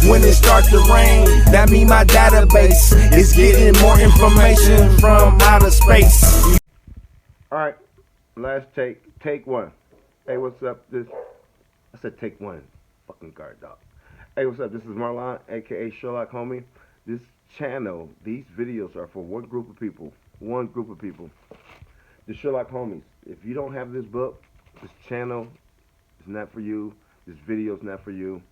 When it starts to rain, that mean my database is getting more information from outer space. Alright, last take one. Hey, what's up? I said take one. Fucking guard dog. Hey, what's up? This is Marlawn, aka Sherlock Homie. This channel, these videos are for one group of people. The Sherlock Homies. If you don't have this book, this channel is not for you. This video is not for you.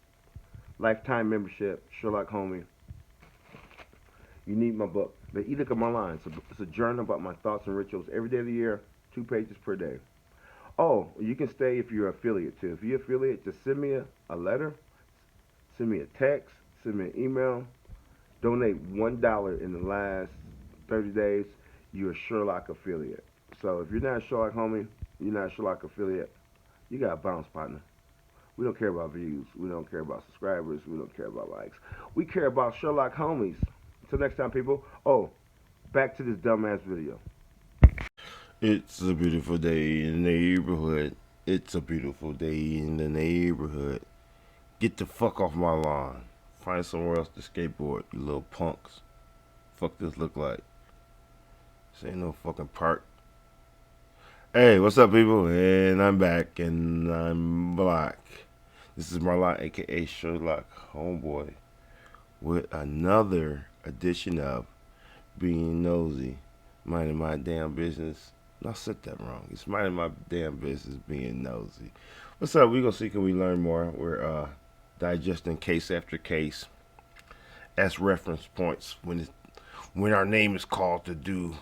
Lifetime membership, Sherlock Homie. You need my book. The Edict of Marlawn. It's a journal about my thoughts and rituals every day of the year, 2 pages per day. Oh, you can stay if you're an affiliate too. If you're an affiliate, just send me a letter, send me a text, send me an email. Donate $1 in the last 30 days. You're a Sherlock affiliate. So if you're not a Sherlock Homie, you're not a Sherlock affiliate, you got a bounce, partner. We don't care about views. We don't care about subscribers. We don't care about likes. We care about Sherlock Homies. Until next time, people. Oh, back to this dumbass video. It's a beautiful day in the neighborhood. It's a beautiful day in the neighborhood. Get the fuck off my lawn. Find somewhere else to skateboard, you little punks. Fuck this look like? This ain't no fucking park. Hey, what's up, people? And I'm back, and I'm black. This is Marlawn, aka Sherlock Homeboy, with another edition of Being Nosy, minding my damn business. No, I said that wrong. It's minding my damn business, being nosy. What's up? We gonna see, can we learn more? We're digesting case after case as reference points when our name is called to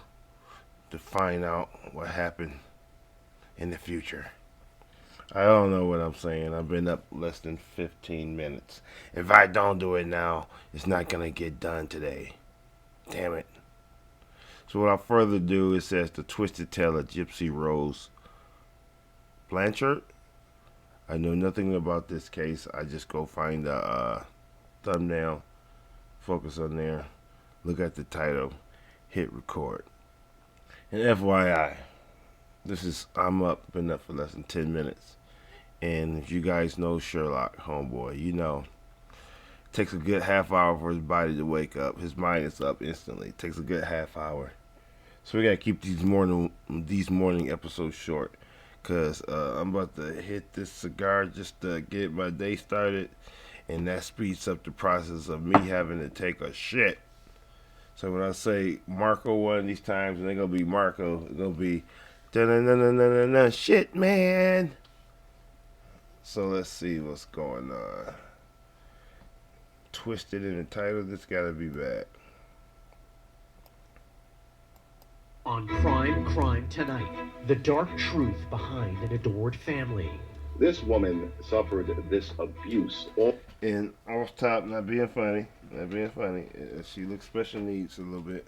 find out what happened in the future. I don't know what I'm saying. I've been up less than 15 minutes. If I don't do it now, it's not gonna get done today. Damn it. So without further ado, it says the twisted tale of Gypsy Rose Blanchard. I know nothing about this case. I just go find the thumbnail, focus on there, look at the title, hit record. And FYI, been up for less than 10 minutes. And if you guys know Sherlock Homeboy, you know it takes a good half hour for his body to wake up. His mind is up instantly. It takes a good half hour. So we gotta keep these morning episodes short. Cause I'm about to hit this cigar just to get my day started, and that speeds up the process of me having to take a shit. So when I say Marco one of these times, and they're gonna be Marco, it's gonna be da-na-na-na-na-na shit, man. So let's see what's going on. Twisted in the title, this gotta be bad. On Crime Tonight, the dark truth behind an adored family. This woman suffered this abuse. And off top, not being funny. She looks special needs a little bit.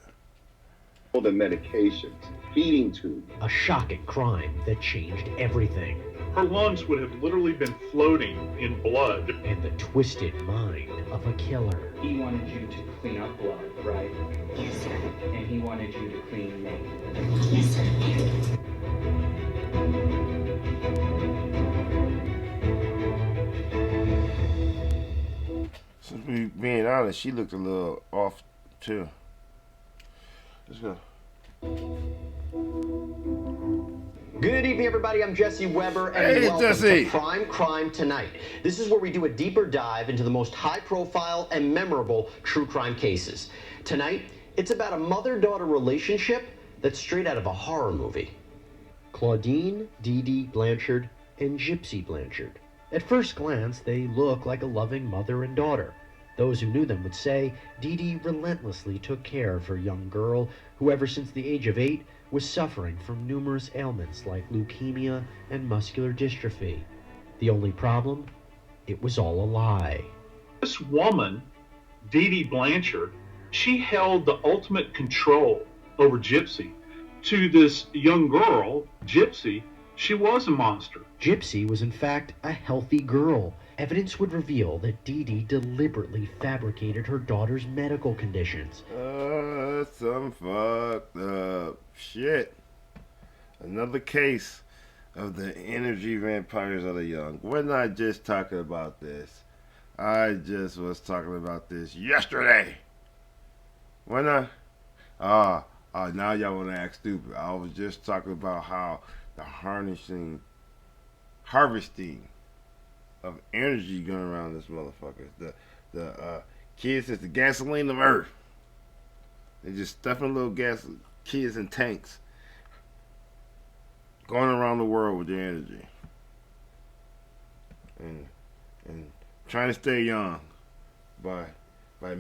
All the medications, feeding tube. A shocking crime that changed everything. Her lungs would have literally been floating in blood. And the twisted mind of a killer. He wanted you to clean up blood, right? Yes, sir. And he wanted you to clean me. Yes, sir. So being honest, she looked a little off too. Let's go. Good evening, everybody. I'm Jesse Weber, and Hey, welcome Jesse. to Crime Tonight. This is where we do a deeper dive into the most high-profile and memorable true crime cases. Tonight, it's about a mother-daughter relationship that's straight out of a horror movie. Claudine, Dee Dee Blanchard, and Gypsy Blanchard. At first glance, they look like a loving mother and daughter. Those who knew them would say Dee Dee relentlessly took care of her young girl, who ever since the age of 8 was suffering from numerous ailments like leukemia and muscular dystrophy. The only problem? It was all a lie. This woman, Dee Dee Blanchard, she held the ultimate control over Gypsy. To this young girl, Gypsy, she was a monster. Gypsy was in fact a healthy girl. Evidence would reveal that Dee Dee deliberately fabricated her daughter's medical conditions. Some fucked up shit. Another case of the energy vampires of the young. We're not just talking about this. I just was talking about this yesterday. When I now y'all wanna act stupid. I was just talking about how the harvesting of energy going around this motherfucker. The kids is the gasoline of Earth. They just stuffing little kids in tanks, going around the world with their energy, and trying to stay young by by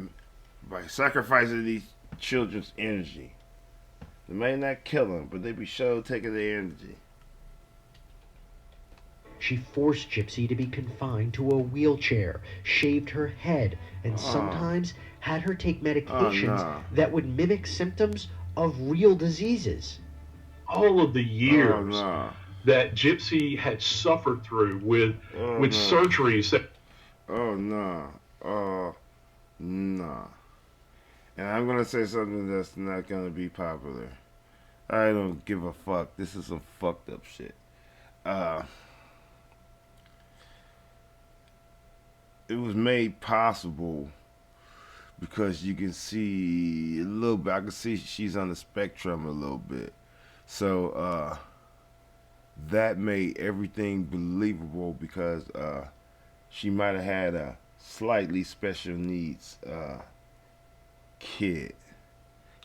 by sacrificing these children's energy. They may not kill them, but they be sure taking their energy. She forced Gypsy to be confined to a wheelchair, shaved her head, and sometimes had her take medications that would mimic symptoms of real diseases. All of the years that Gypsy had suffered through with surgeries that. Nah. And I'm gonna say something that's not gonna be popular. I don't give a fuck. This is some fucked up shit. It was made possible because you can see a little bit. I can see she's on the spectrum a little bit. So that made everything believable because she might have had a slightly special needs kid.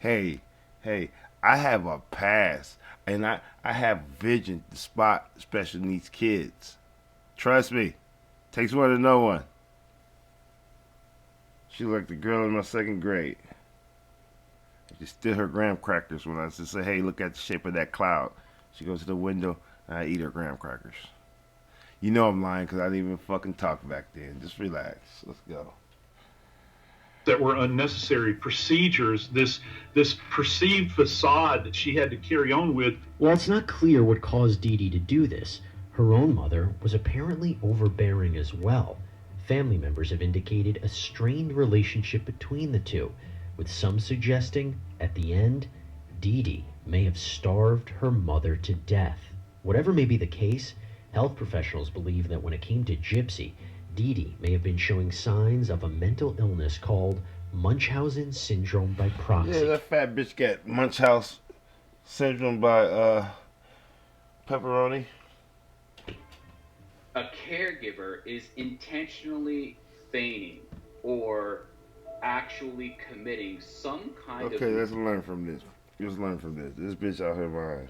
Hey, I have a past and I have vision to spot special needs kids. Trust me. Takes one to know one. She like the girl in my second grade. I just steal her graham crackers when I just say, hey, look at the shape of that cloud. She goes to the window and I eat her graham crackers. You know I'm lying because I didn't even fucking talk back then. Just relax. Let's go. That were unnecessary procedures, this perceived facade that she had to carry on with. While it's not clear what caused Dee Dee to do this, her own mother was apparently overbearing as well. Family members have indicated a strained relationship between the two, with some suggesting, at the end, Dee Dee may have starved her mother to death. Whatever may be the case, health professionals believe that when it came to Gypsy, Dee Dee may have been showing signs of a mental illness called Munchausen syndrome by proxy. Yeah, that fat bitch got Munchausen syndrome by pepperoni. A caregiver is intentionally feigning or actually committing some kind of... Okay, let's learn from this. Let's learn from this. This bitch out here lying.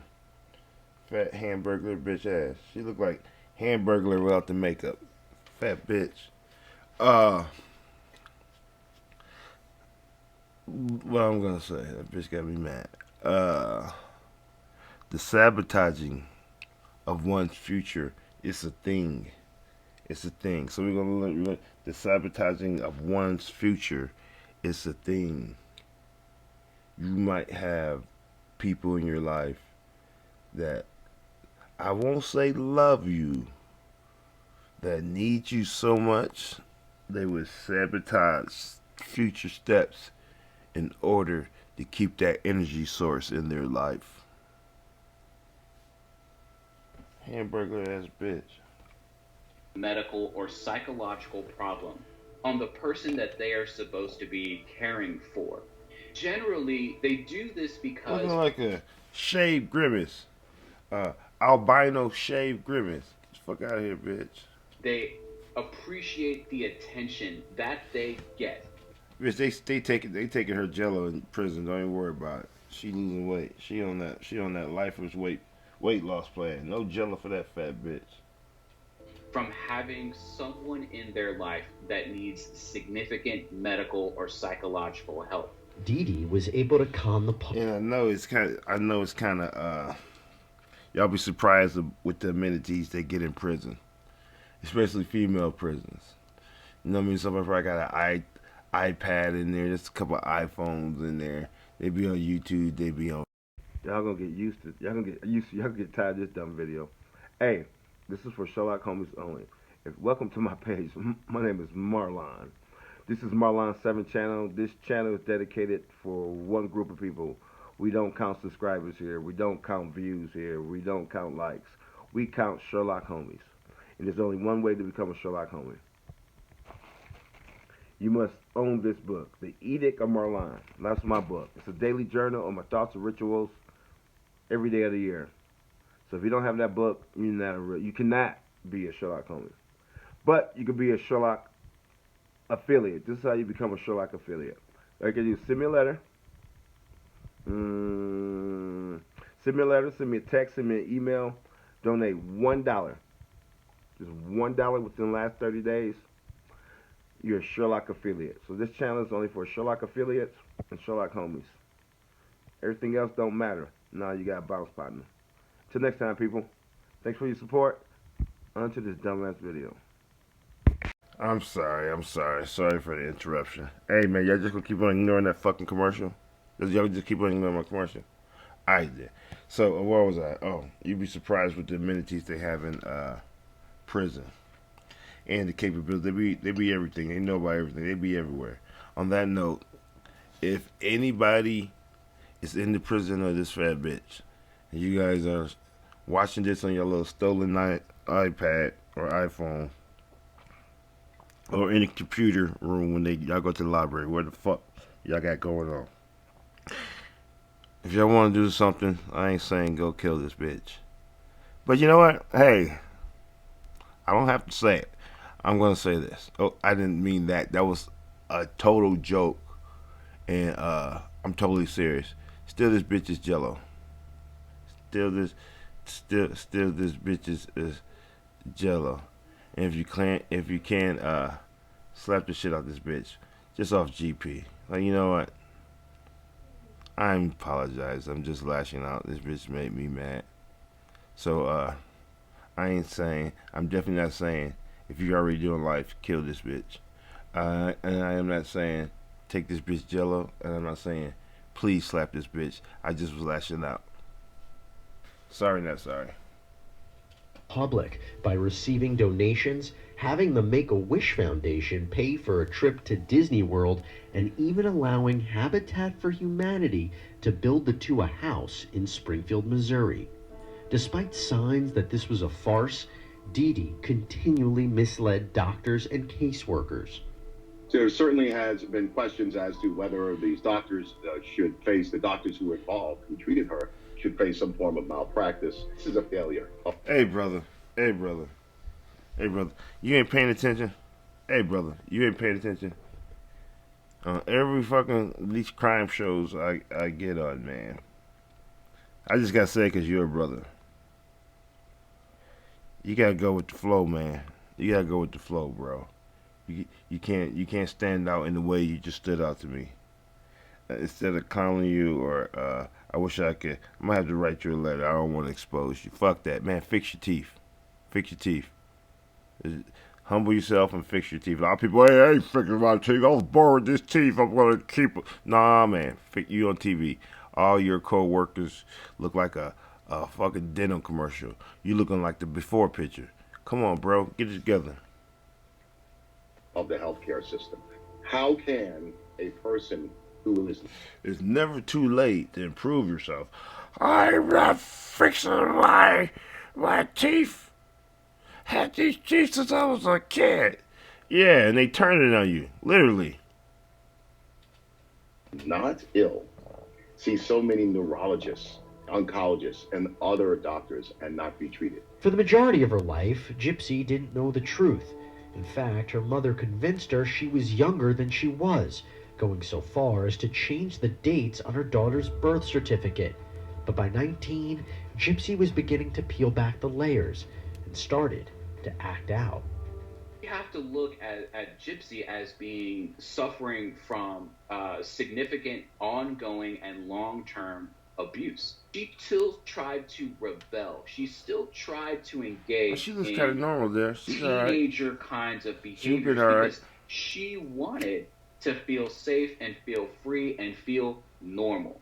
Fat hamburglar bitch ass. She look like Hamburglar without the makeup. Fat bitch. What I'm gonna say, that bitch got me mad. The sabotaging of one's future is a thing. It's a thing. So we're gonna learn the sabotaging of one's future is a thing. You might have people in your life that I won't say love you, that need you so much they would sabotage future steps in order to keep that energy source in their life. Hamburger ass bitch. medical or psychological problem on the person that they are supposed to be caring for. Generally, they do this because... Looking like a shaved grimace. Albino shaved grimace. Get the fuck out of here, bitch. They appreciate the attention that they get. Bitch, they taking her jello in prison. Don't even worry about it. She losing weight. She on that lifeless weight loss plan. No jello for that fat bitch. From having someone in their life that needs significant medical or psychological help. Dee Dee was able to calm the And I know it's kind of y'all be surprised with the amenities they get in prison, especially female prisons. You know what I mean? Somebody probably got an iPad in there. There's a couple of iPhones in there. They be on YouTube. They be on. Y'all gonna get used to. Y'all gonna get tired of this dumb video. Hey, this is for Sherlock Homeboys only. Welcome to my page. My name is Marlawn. This is Marlawn 7 channel. This channel is dedicated for one group of people. We don't count subscribers here. We don't count views here. We don't count likes. We count Sherlock Homies. And there's only one way to become a Sherlock Homie. You must own this book, The Edict of Marlawn. That's my book. It's a daily journal on my thoughts and rituals every day of the year. So if you don't have that book, you cannot be a Sherlock Holmes. But you can be a Sherlock affiliate. This is how you become a Sherlock affiliate. Like you send me a letter. Send me a letter, send me a text, send me an email. Donate $1. Just $1 within the last 30 days. You're a Sherlock affiliate. So this channel is only for Sherlock affiliates and Sherlock homies. Everything else don't matter. Now you got a bounce partner. Till next time, people. Thanks for your support. On to this dumbass video. I'm sorry. Sorry for the interruption. Hey, man, y'all just gonna keep on ignoring that fucking commercial? Y'all just keep on ignoring my commercial? I did. So, where was I? Oh, you'd be surprised with the amenities they have in prison. And the capability. They be everything. They know about everything. They be everywhere. On that note, if anybody is in the prison of this fat bitch, and you guys are watching this on your little stolen iPad or iPhone, or in a computer room when y'all go to the library, what the fuck y'all got going on? If y'all want to do something, I ain't saying go kill this bitch. But you know what? Hey, I don't have to say it. I'm going to say this. Oh, I didn't mean that. That was a total joke. And I'm totally serious. Still this bitch is jello. Still this bitch is jello. And if you can slap the shit out this bitch just off GP. Like, you know what? I apologize. I'm just lashing out. This bitch made me mad. So I ain't saying, I'm definitely not saying, if you're already doing life, kill this bitch. And I am not saying take this bitch jello, and I'm not saying please slap this bitch. I just was lashing out. Sorry, not sorry. Public by receiving donations, having the Make-A-Wish Foundation pay for a trip to Disney World, and even allowing Habitat for Humanity to build the two a house in Springfield, Missouri. Despite signs that this was a farce, Dee Dee continually misled doctors and caseworkers. There certainly has been questions as to whether these doctors should face, the doctors who were involved, who treated her, should face some form of malpractice. This is a failure. Hey, brother. You ain't paying attention? Hey, brother. You ain't paying attention? Every fucking these crime shows I get on, man. I just gotta say it because you're a brother. You gotta go with the flow, man. You gotta go with the flow, bro. You can't stand out in the way you just stood out to me. Instead of calling you or I wish I could, I might have to write you a letter. I don't want to expose you. Fuck that, man. Fix your teeth. Fix your teeth. Humble yourself and fix your teeth. A lot of people, hey, I ain't fixing my teeth. I was born with this teeth. I'm gonna keep it. Nah, man. You on TV. All your co-workers look like a fucking dental commercial. You looking like the before picture. Come on, bro. Get it together. Of the healthcare system. How can a person who is... It's never too late to improve yourself. I'm not fixing my teeth. Had these teeth since I was a kid. Yeah, and they turn it on you. Literally. not ill see so many neurologists, oncologists, and other doctors and not be treated? For the majority of her life, Gypsy didn't know the truth. In fact, her mother convinced her she was younger than she was, going so far as to change the dates on her daughter's birth certificate. But by 19, Gypsy was beginning to peel back the layers and started to act out. You have to look at Gypsy as being suffering from significant ongoing and long-term abuse. She still tried to rebel. She still tried to engage she was kind of normal there. She's teenager right. kinds of behaviors because she wanted to feel safe and feel free and feel normal.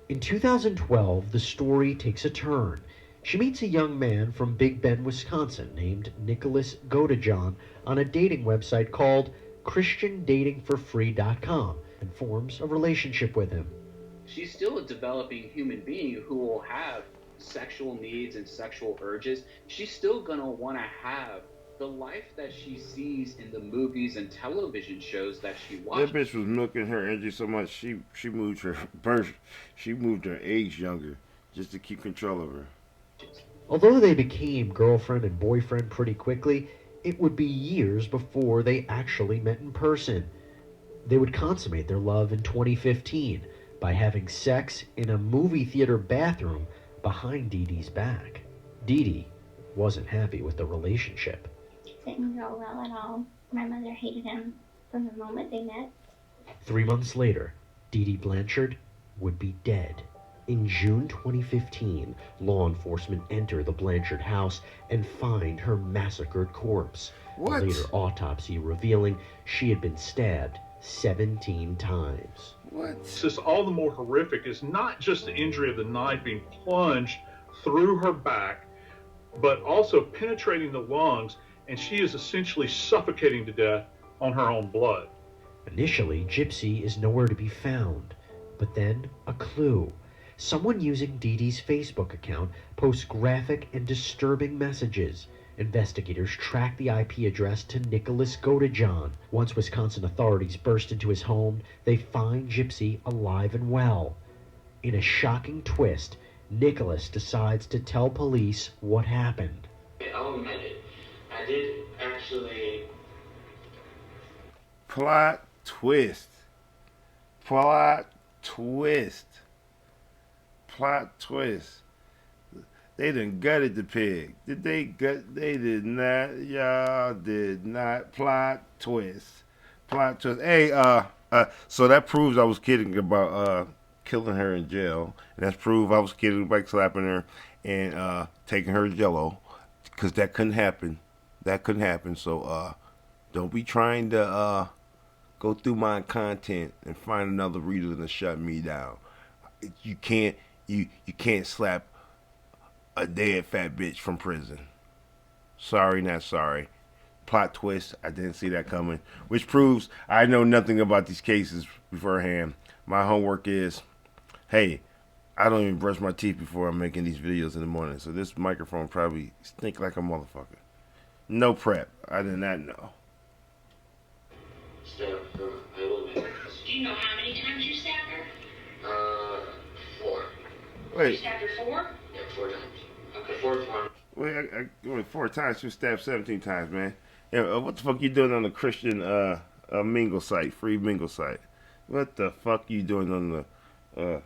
In 2012, the story takes a turn. She meets a young man from Big Bend, Wisconsin named Nicholas Godejohn on a dating website called ChristianDatingForFree.com and forms a relationship with him. She's still a developing human being who will have sexual needs and sexual urges. She's still going to want to have the life that she sees in the movies and television shows that she watches. That bitch was milking her energy so much she moved her birth, she moved her age younger just to keep control of her. Although they became girlfriend and boyfriend pretty quickly, it would be years before they actually met in person. They would consummate their love in 2015 by having sex in a movie theater bathroom behind Dee Dee's back. Dee Dee wasn't happy with the relationship. It didn't go well at all. My mother hated him from the moment they met. 3 months later, Dee Dee Blanchard would be dead. In June 2015, law enforcement enter the Blanchard house and find her massacred corpse. What? A later autopsy revealing she had been stabbed 17 times. What? It's just all the more horrific is not just the injury of the knife being plunged through her back, but also penetrating the lungs, and she is essentially suffocating to death on her own blood. Initially, Gypsy is nowhere to be found, but then a clue. Someone using Dee Dee's Facebook account posts graphic and disturbing messages. Investigators track the IP address to Nicholas Godejohn. Once Wisconsin authorities burst into his home, they find Gypsy alive and well. In a shocking twist, Nicholas decides to tell police what happened. I'll admit it. I did actually... Plot twist. Plot twist. Plot twist. They done gutted the pig. Did they gut? They did not. Y'all did not. Plot twist. Plot twist. Hey, so that proves I was kidding about killing her in jail, and that's proof I was kidding about slapping her and taking her Jello, because that couldn't happen. That couldn't happen. So don't be trying to go through my content and find another reason to shut me down. You can't. You can't slap a dead fat bitch from prison. Sorry, not sorry. Plot twist. I didn't see that coming, which proves I know nothing about these cases beforehand. My homework is, hey, I don't even brush my teeth before I'm making these videos in the morning, so this microphone probably stink like a motherfucker. No prep. I did not know. Stab her. I will admit. Do you know how many times you stabbed her? 4. You Wait, stabbed her 4? Yeah, 4 times. Okay. The 4th one. wait, I went 4 times. She was stabbed 17 times, man. Yeah, what the fuck you doing on the Christian mingle site, free mingle site? What the fuck you doing on the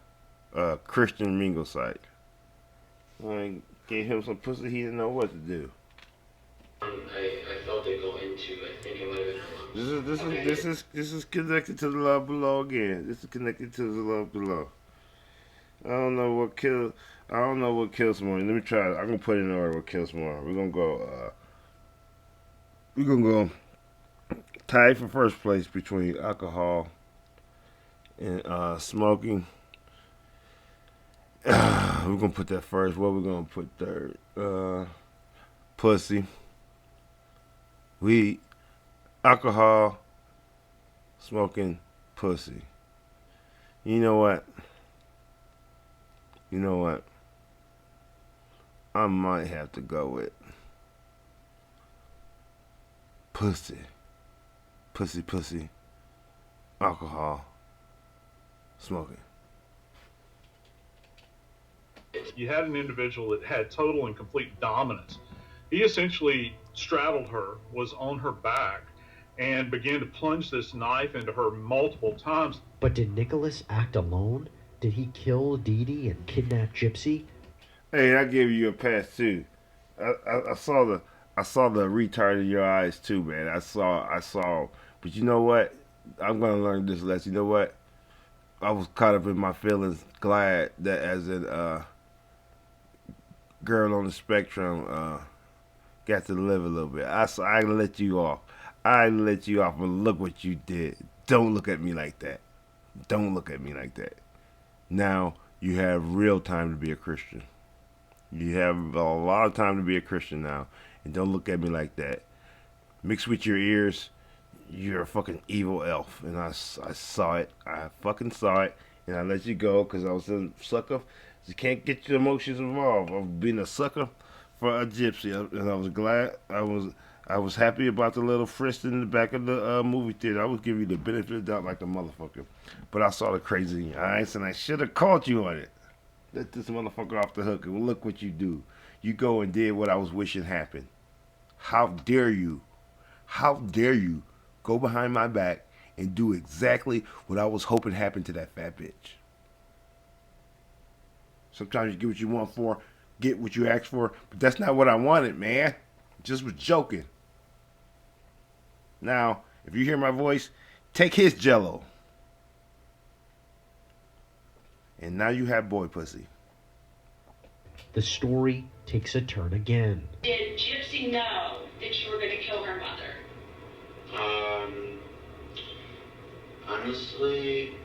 Christian mingle site? I gave him some pussy. He didn't know what to do. I felt it go into. I think it might have been. This is connected to the love below again. This is connected to the love below. I don't know what kills more. Let me try it. I'm gonna put it in order what kills more. We're gonna go tied for first place between alcohol and smoking. We're gonna put that first. What we're gonna put third? Pussy. Weed, alcohol, smoking, pussy. You know what? I might have to go with pussy. Pussy, alcohol, smoking. You had an individual that had total and complete dominance. He essentially straddled her, was on her back, and began to plunge this knife into her multiple times. But did Nicholas act alone? Did he kill Dee Dee and kidnap Gypsy? Hey, I give you a pass too. I saw the retard in your eyes too, man. I saw. But you know what? I'm gonna learn this lesson. You know what? I was caught up in my feelings. Glad that as a girl on the spectrum got to live a little bit. I let you off. But look what you did. Don't look at me like that. Now you have real time to be a Christian. You have a lot of time to be a Christian now. And don't look at me like that. Mixed with your ears, you're a fucking evil elf. And I saw it. I fucking saw it. And I let you go because I was a sucker. You can't get your emotions involved. I was being a sucker for a gypsy. And I was glad. I was happy about the little frisk in the back of the movie theater. I was giving you the benefit of the doubt like a motherfucker. But I saw the crazy in your eyes, and I should have called you on it. Let this motherfucker off the hook, and look what you do. You go and did what I was wishing happened. How dare you? How dare you go behind my back and do exactly what I was hoping happened to that fat bitch? Sometimes you get what you want for, get what you asked for, but that's not what I wanted, man. Just was joking. Now, if you hear my voice, take his jello. And now you have boy pussy. The story takes a turn again. Did Gypsy know that you were going to kill her mother? Honestly,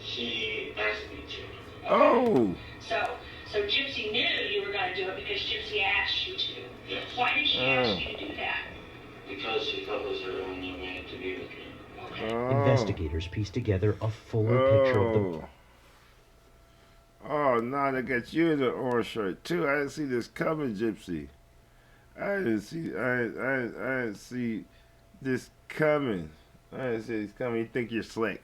she asked me to. Oh. So Gypsy knew you were going to do it because Gypsy asked you to. Yes. Why did she ask you to do that? Because she thought it was her only way to be with me. Okay. Investigators piece together a fuller picture of the... Oh, now they got you in the orange shirt too. I didn't see this coming, Gypsy. I didn't see this coming. I didn't see this coming. You think you're slick.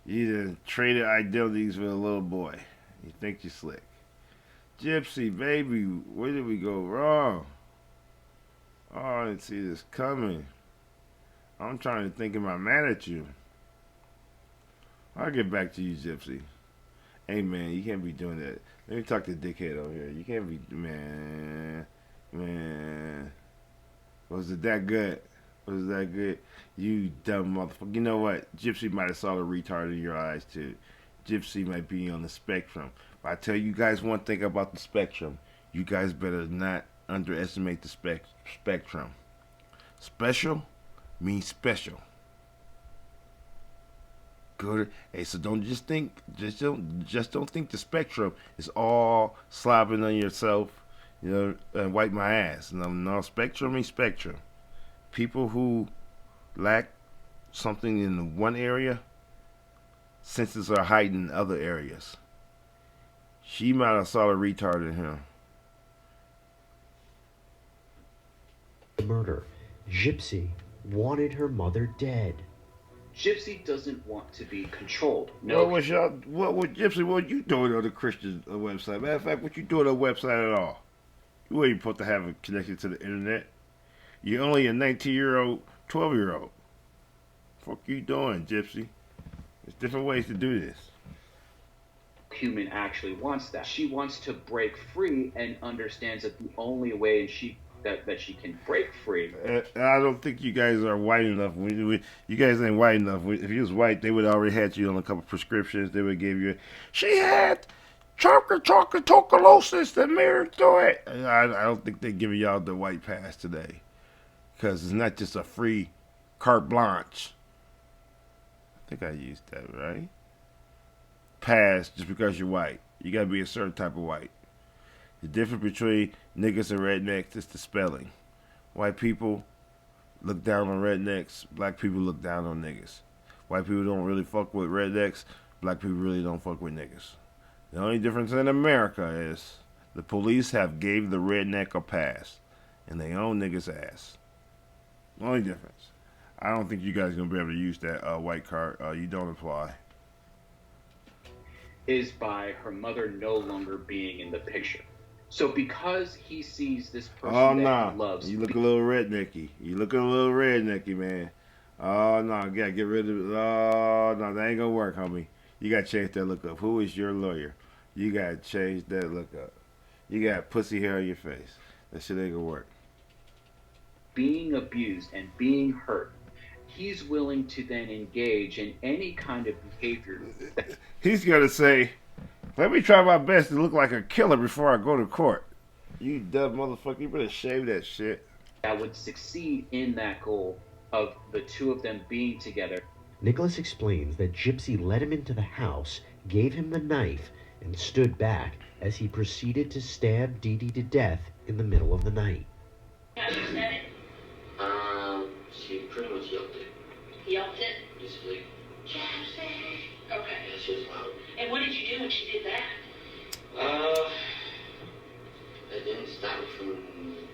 You done traded identities with a little boy. You think you're slick. Gypsy, baby, where did we go wrong? Oh, I didn't see this coming. I'm trying to think, am I mad at you? I'll get back to you, Gypsy. Hey, man, you can't be doing that. Let me talk to dickhead over here. You can't be, man. Was it that good? Was it that good? You dumb motherfucker. You know what? Gypsy might have saw the retard in your eyes, too. Gypsy might be on the spectrum. But I tell you guys one thing about the spectrum. You guys better not underestimate the spectrum. Special means special. Good. Hey, so don't just think, just don't think the spectrum is all slobbing on yourself, you know, and wipe my ass. No, spectrum means spectrum. People who lack something in one area, senses are heightened in other areas. She might have saw a retard in him. The murder. Gypsy wanted her mother dead. Gypsy doesn't want to be controlled. No. What Gypsy? What you doing on the Christian website? Matter of fact, what you doing on the website at all? You ain't supposed to have a connection to the internet. You're only a 19-year-old, 12-year-old. Fuck you doing, Gypsy? There's different ways to do this. Human actually wants that. She wants to break free and understands that the only way that she can break free. I don't think you guys are white enough. You guys ain't white enough. If you was white, they would already had you on a couple prescriptions. They would give you. She had tuberculosis that mirrored through it. I don't think they're giving y'all the white pass today, because it's not just a free carte blanche. I think I used that right. Pass just because you're white. You gotta be a certain type of white. The difference between niggas and rednecks is the spelling. White people look down on rednecks. Black people look down on niggas. White people don't really fuck with rednecks. Black people really don't fuck with niggas. The only difference in America is the police have gave the redneck a pass, and they own niggas' ass. The only difference. I don't think you guys are gonna be able to use that white card. You don't apply. Is by her mother no longer being in the picture. So because he sees this person that he loves... You look a little rednecky. You look a little rednecky, man. Oh, no, you gotta get rid of it. Oh, no, that ain't gonna work, homie. You gotta change that look up. Who is your lawyer? You gotta change that look up. You got pussy hair on your face. That shit ain't gonna work. Being abused and being hurt, he's willing to then engage in any kind of behavior. He's gonna say, let me try my best to look like a killer before I go to court. You dumb motherfucker, you better shave that shit. That would succeed in that goal of the two of them being together. Nicholas explains that Gypsy led him into the house, gave him the knife, and stood back as he proceeded to stab Dee Dee to death in the middle of the night. How she said it? She pretty much yelped it. Yelped it? Basically. Gypsy. Okay. Yeah, she was loud. And what did you do when she did that? I didn't stop it from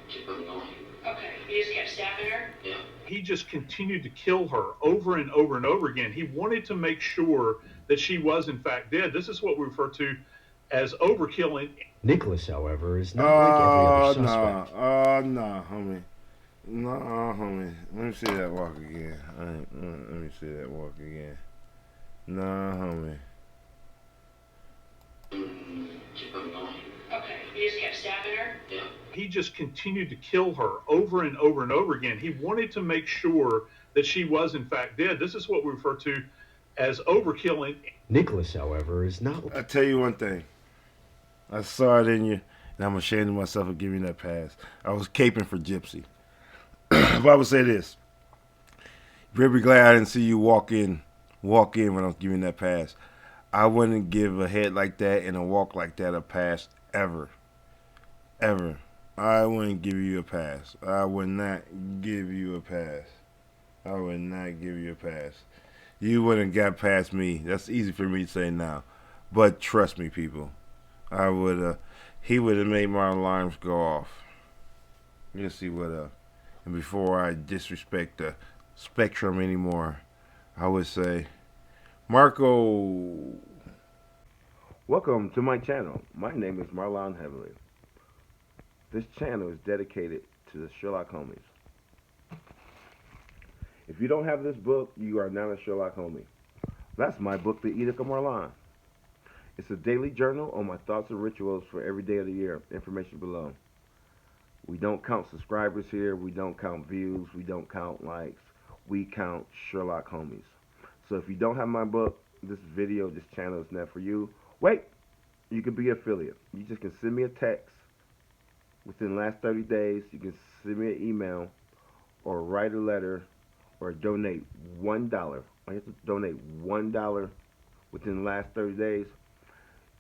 keep on going. Okay, you just kept stabbing her? Yeah. He just continued to kill her over and over and over again. He wanted to make sure that she was in fact dead. This is what we refer to as overkill. Nicholas, however, is not like every other suspect. Nah, homie. Nah, homie. Let me see that walk again. Let me see that walk again. Nah, homie. Keep on going. Okay, you just kept stabbing her? Yeah. He just continued to kill her over and over and over again. He wanted to make sure that she was in fact dead. This is what we refer to as overkill. Nicholas, however, is not. I tell you one thing. I saw it in you, and I'm ashamed of myself for giving you that pass. I was caping for Gypsy. But I would say this. Very glad I didn't see you walk in when I was giving that pass. I wouldn't give a head like that and a walk like that a pass ever. Ever. I wouldn't give you a pass. I would not give you a pass. I would not give you a pass. You wouldn't got past me. That's easy for me to say now. But trust me, people. He would have made my alarms go off. Yes, he would have. And before I disrespect the spectrum anymore, I would say, Marco. Welcome to my channel. My name is Marlawn Heavenly. This channel is dedicated to the Sherlock homies. If you don't have this book, you are not a Sherlock homie. That's my book, The Edict of Marlawn. It's a daily journal on my thoughts and rituals for every day of the year. Information below. We don't count subscribers here. We don't count views. We don't count likes. We count Sherlock homies. So if you don't have my book, this video, this channel is not for you. Wait, you can be an affiliate. You just can send me a text within the last 30 days. You can send me an email or write a letter or donate $1. I have to donate $1 within the last 30 days.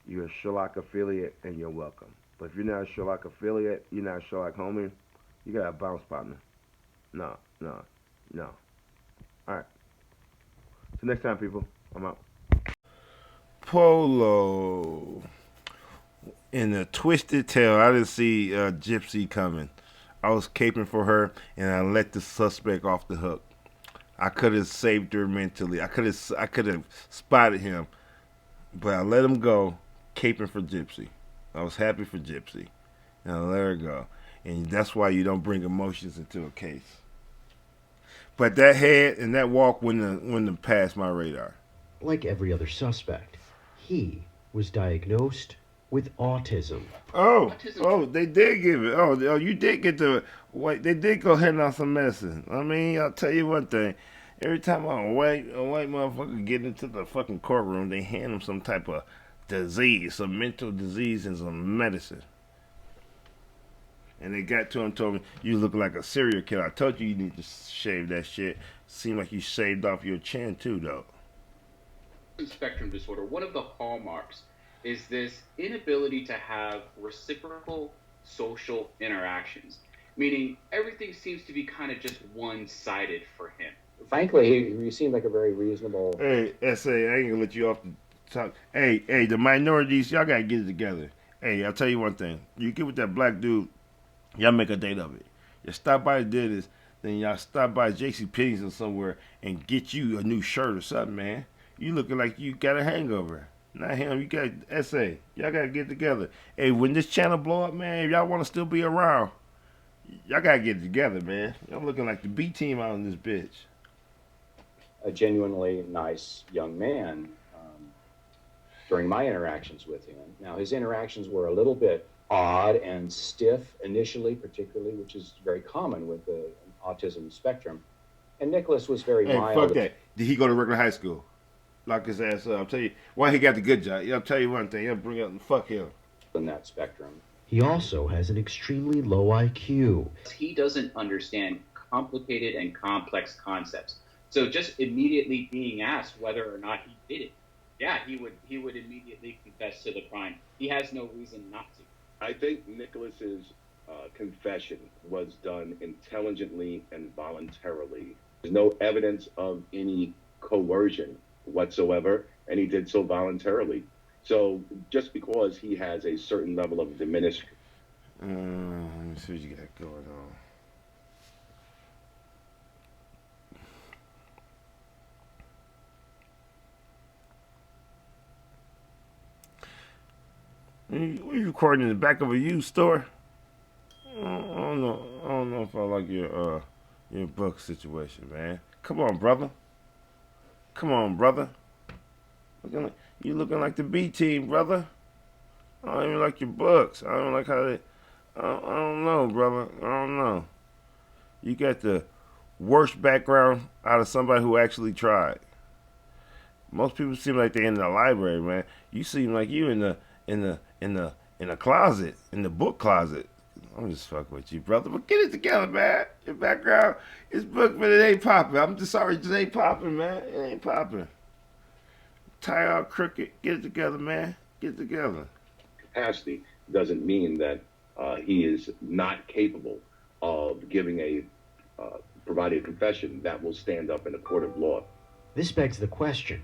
You're a Sherlock affiliate and you're welcome. But if you're not a Sherlock affiliate, you're not a Sherlock homie, you got a bounce partner. No. Alright. Till next time, people. I'm out. Polo. In a twisted tale, I didn't see Gypsy coming. I was caping for her, and I let the suspect off the hook. I could have saved her mentally. I could have spotted him, but I let him go, caping for Gypsy. I was happy for Gypsy, and I let her go. And that's why you don't bring emotions into a case. But that head and that walk wouldn't have passed my radar. Like every other suspect, he was diagnosed with autism. Oh, they did give it. Oh, you did get the. Wait, they did go ahead on some medicine. I mean, I'll tell you one thing. Every time a white motherfucker get into the fucking courtroom, they hand him some type of disease, some mental disease, and some medicine. And they got to him, told me, you look like a serial killer. I told you need to shave that shit. Seemed like you shaved off your chin too, though. Spectrum disorder, one of the hallmarks is this inability to have reciprocal social interactions, meaning everything seems to be kind of just one-sided for him. Frankly, he seemed like a very reasonable... Hey, S.A., I ain't gonna let you off the top. Hey, the minorities, y'all gotta get it together. Hey, I'll tell you one thing. You get with that black dude, y'all make a date of it. You stop by the Dennis, then y'all stop by JCPenney's or somewhere and get you a new shirt or something, man. You looking like you got a hangover. Not him, you got S.A. Y'all gotta get together. Hey, when this channel blow up, man, if y'all wanna still be around, y'all gotta get it together, man. Y'all looking like the B team out in this bitch. A genuinely nice young man during my interactions with him. Now, his interactions were a little bit odd and stiff initially, particularly, which is very common with the autism spectrum. And Nicholas was very mild. Fuck that. Did he go to regular high school? Lock his ass up. I'll tell you why he got the good job. I'll tell you one thing. He'll bring up and fuck him. In that spectrum. He also has an extremely low IQ. He doesn't understand complicated and complex concepts. So just immediately being asked whether or not he did it, yeah, he would immediately confess to the crime. He has no reason not to. I think Nicholas's confession was done intelligently and voluntarily. There's no evidence of any coercion whatsoever, and he did so voluntarily. So just because he has a certain level of diminished... Let me see what you got going on. You recording in the back of a used store? I don't know if I like your book situation, man. Come on, brother. Come on, brother. You looking like the B team, brother. I don't even like your books. I don't like how they. I don't know, brother. I don't know. You got the worst background out of somebody who actually tried. Most people seem like they're in the library, man. You seem like you in the closet, in the book closet. I'm just fucking with you, brother. But get it together, man. Your background is booked, but it ain't popping. I'm just sorry, it ain't popping, man. It ain't popping. Tie out crooked. Get it together, man. Get it together. Capacity doesn't mean that he is not capable of giving providing a confession that will stand up in a court of law. This begs the question,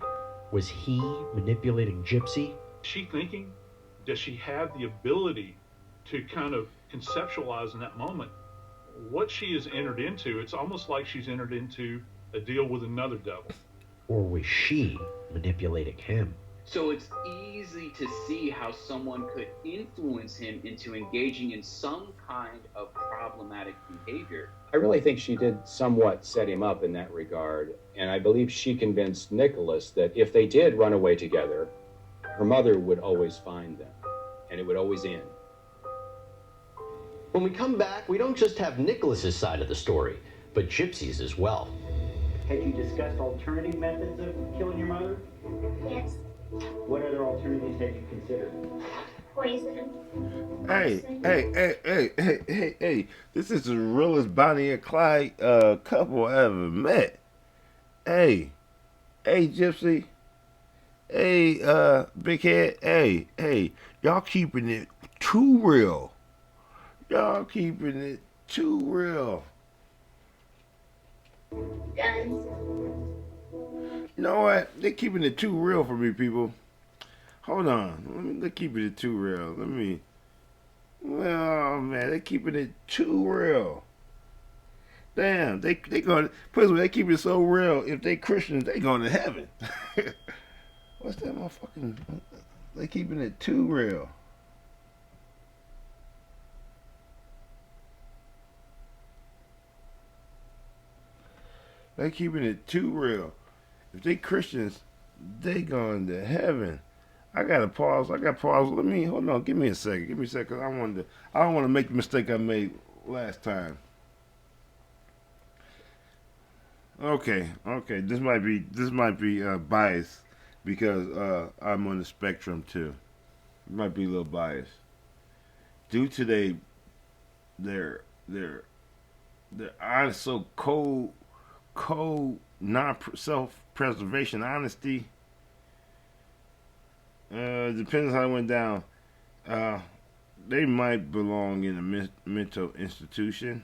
was he manipulating Gypsy? Is she thinking? Does she have the ability to kind of conceptualize in that moment what she has entered into? It's almost like she's entered into a deal with another devil. Or was she manipulating him? So it's easy to see how someone could influence him into engaging in some kind of problematic behavior. I really think she did somewhat set him up in that regard, and I believe she convinced Nicholas that if they did run away together, her mother would always find them, and it would always end. When we come back, we don't just have Nicholas's side of the story, but Gypsy's as well. Had you discussed alternative methods of killing your mother? Yes. What other alternatives had you considered? Poison. Hey. This is the realest Bonnie and Clyde couple I ever met. Hey, Gypsy. Hey, Big Head. Hey, y'all keeping it too real. Y'all keeping it too real. Guns. You know what? They're keeping it too real for me, people. Hold on. They're keeping it too real. Well, man, they're keeping it too real. Damn, they going. They keep it so real. If they Christians, they going to heaven. What's that motherfucking? They keeping it too real. They keeping it too real. If they Christians, they going to heaven. I gotta pause. Let me hold on. Give me a second. I don't want to make the mistake I made last time. Okay. This might be biased because I'm on the spectrum too. It might be a little biased due to their honest, so cold, self-preservation, honesty. Depends how it went down. They might belong in a mental institution,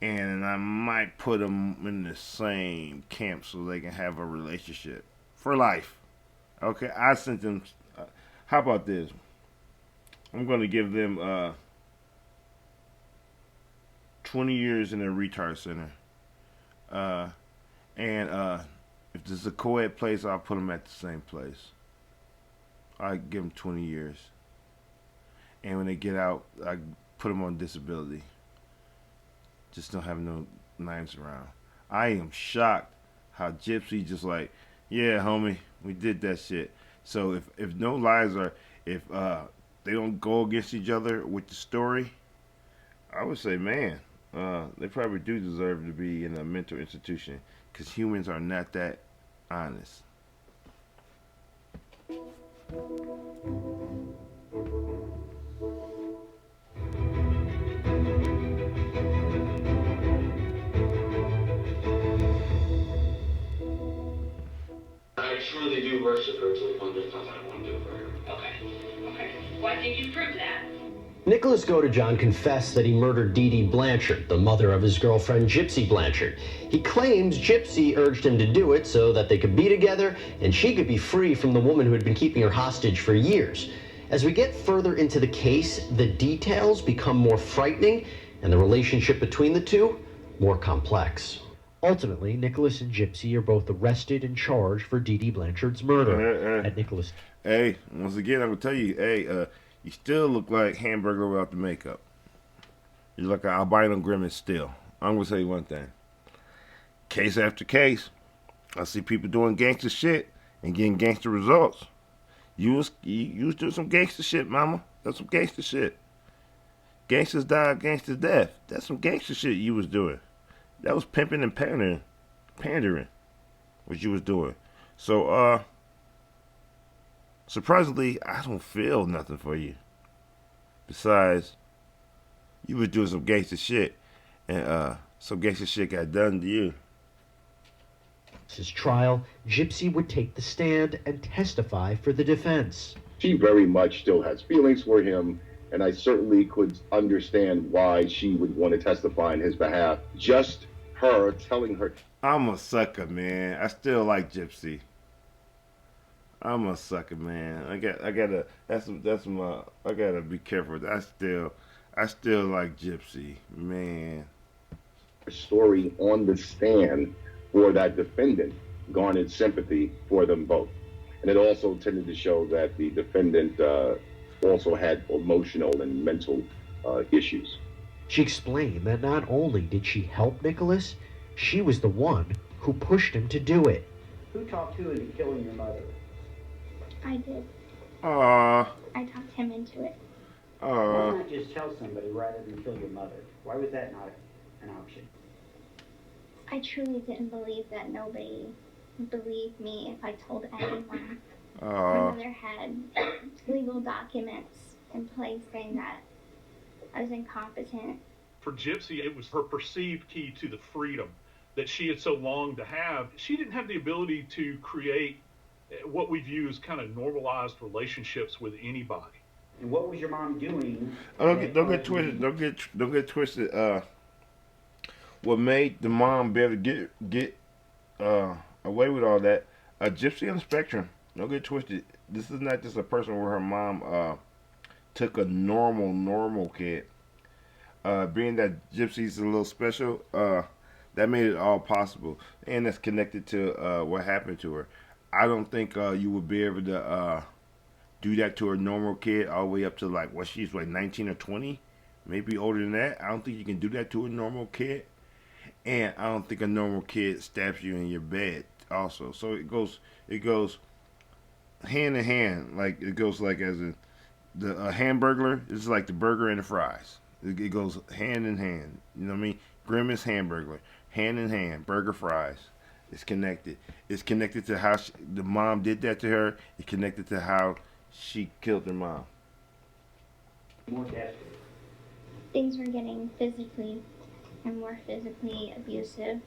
and I might put them in the same camp so they can have a relationship for life. Okay, I sent them. How about this? I'm going to give them 20 years in a retard center. And if there's a co-ed place, I'll put them at the same place. I give them 20 years. And when they get out, I put them on disability. Just don't have no knives around. I am shocked how Gypsy just like, yeah, homie, we did that shit. So if no lies are, if they don't go against each other with the story, I would say, man, they probably do deserve to be in a mental institution because humans are not that honest. I truly do worship her to the point there's nothing I won't do for her. Okay. Well, I think you proved that. Nicholas Godejohn confessed that he murdered Dee Dee Blanchard, the mother of his girlfriend Gypsy Blanchard. He claims Gypsy urged him to do it so that they could be together and she could be free from the woman who had been keeping her hostage for years. As we get further into the case, the details become more frightening and the relationship between the two more complex. Ultimately, Nicholas and Gypsy are both arrested and charged for Dee Dee Blanchard's murder. At Nicholas. Hey, once again, I'm gonna tell you, hey, you still look like Hamburger without the makeup. You look like albino grimace still. I'm gonna tell you one thing. Case after case, I see people doing gangster shit and getting gangster results. You was doing some gangster shit, mama. That's some gangster shit. Gangsters die, gangsters death. That's some gangster shit you was doing. That was pimping and pandering, what you was doing. So, surprisingly, I don't feel nothing for you. Besides, you was doing some gangster shit, and some gangster shit got done to you. His trial, Gypsy would take the stand and testify for the defense. She very much still has feelings for him, and I certainly could understand why she would want to testify on his behalf. Just her telling her. I'm a sucker, man. I still like Gypsy. I'm a sucker, man. I gotta be careful. I still like Gypsy, man. Story on the stand for that defendant garnered sympathy for them both. And it also tended to show that the defendant also had emotional and mental issues. She explained that not only did she help Nicholas, she was the one who pushed him to do it. Who talked you into killing your mother? I did. Aww. I talked him into it. Why not just tell somebody rather than kill your mother? Why was that not an option? I truly didn't believe that nobody would believe me if I told anyone. My mother had legal documents in place saying that I was incompetent. For Gypsy, it was her perceived key to the freedom that she had so longed to have. She didn't have the ability to create what we view as kind of normalized relationships with anybody. And what was your mom doing? Don't get twisted. Don't get twisted. What made the mom be able to get away with all that? A Gypsy on the spectrum. Don't get twisted. This is not just a person where her mom took a normal kid. Being that Gypsy's a little special, that made it all possible, and that's connected to what happened to her. I don't think you would be able to do that to a normal kid all the way up to like she's 19 or 20, maybe older than that. I don't think you can do that to a normal kid. And I don't think a normal kid stabs you in your bed also. So it goes hand in hand. Like it goes like as the hamburglar is like the burger and the fries. It goes hand in hand. You know what I mean? Grimace hamburglar, hand in hand, burger fries. It's connected. It's connected to how the mom did that to her. It's connected to how she killed her mom. More desperate. Things were getting physically and more physically abusive.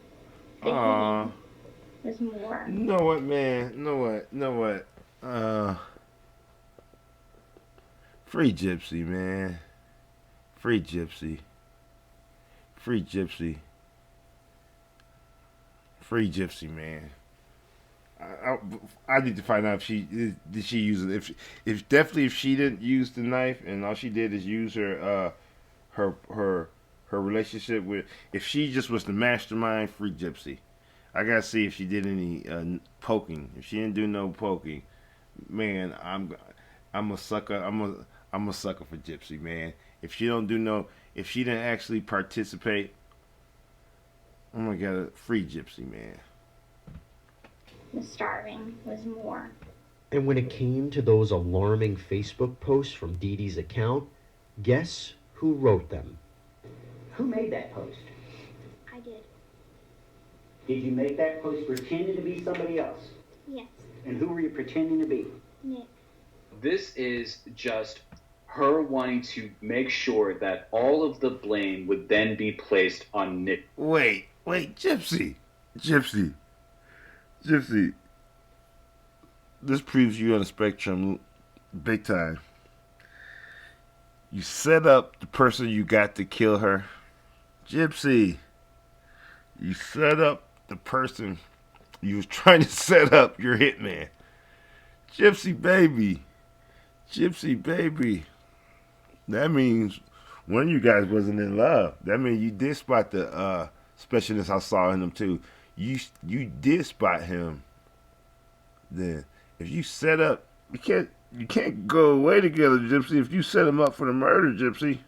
The Aww. hitting was more. You know what, man? You know what? Free Gypsy, man. Free Gypsy. Free Gypsy. Free Gypsy, man. I need to find out if she did she use it. If she didn't use the knife and all she did is use her relationship with. If she just was the mastermind, free Gypsy. I gotta see if she did any poking. If she didn't do no poking, man, I'm a sucker. I'm a sucker for Gypsy, man. If she didn't actually participate, oh my God, free Gypsy, man. The starving was more. And when it came to those alarming Facebook posts from Dee Dee's account, guess who wrote them? Who made that post? I did. Did you make that post pretending to be somebody else? Yes. And who were you pretending to be? Nick. This is just her wanting to make sure that all of the blame would then be placed on Nick. Wait, Gypsy. This proves you on the spectrum big time. You set up the person you got to kill her. Gypsy. You set up the person you was trying to set up your hitman. Gypsy baby. That means one of you guys wasn't in love. That means you did spot the especially since I saw him too. You did spot him. Then if you set up, you can't go away together, Gypsy. If you set him up for the murder, Gypsy.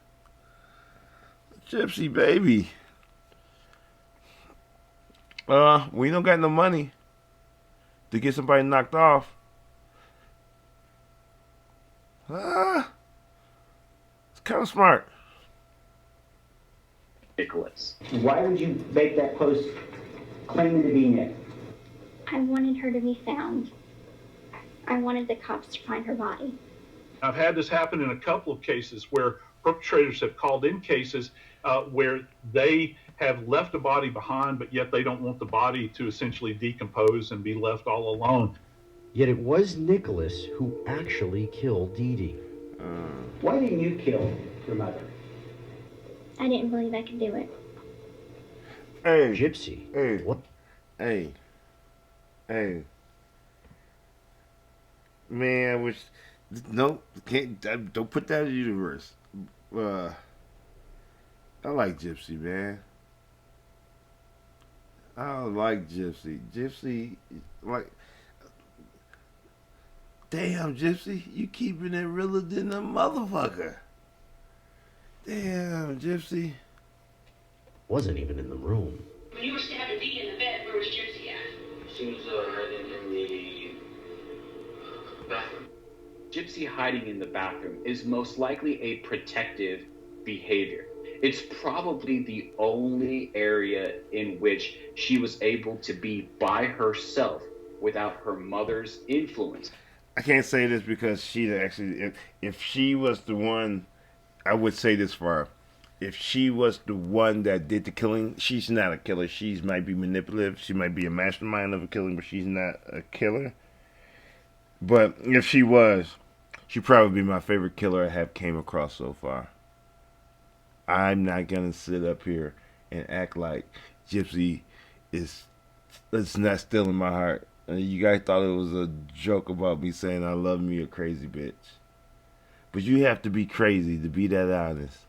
Gypsy, baby. We don't got no money to get somebody knocked off. It's kind of smart. Nicholas. Why would you make that post claiming to be Nick? I wanted her to be found. I wanted the cops to find her body. I've had this happen in a couple of cases where perpetrators have called in cases where they have left a body behind, but yet they don't want the body to essentially decompose and be left all alone. Yet it was Nicholas who actually killed Dee Dee. Why didn't you kill your mother? I didn't believe I could do it. Hey, Gypsy. Hey, what? Hey, man, which no, don't put that in the universe. I like Gypsy, man. I like Gypsy. Gypsy, like, damn, Gypsy, you keeping it realer than a motherfucker. Damn, Gypsy. Wasn't even in the room. When you were stabbing Dee in the bed, where was Gypsy at? She was hiding in the bathroom. Gypsy hiding in the bathroom is most likely a protective behavior. It's probably the only area in which she was able to be by herself without her mother's influence. I can't say this because she actually, if she was the one, I would say this for her. If she was the one that did the killing, she's not a killer. She might be manipulative. She might be a mastermind of a killing, but she's not a killer. But if she was, she'd probably be my favorite killer I have came across so far. I'm not going to sit up here and act like Gypsy is not still in my heart. You guys thought it was a joke about me saying I love me a crazy bitch. But you have to be crazy to be that honest.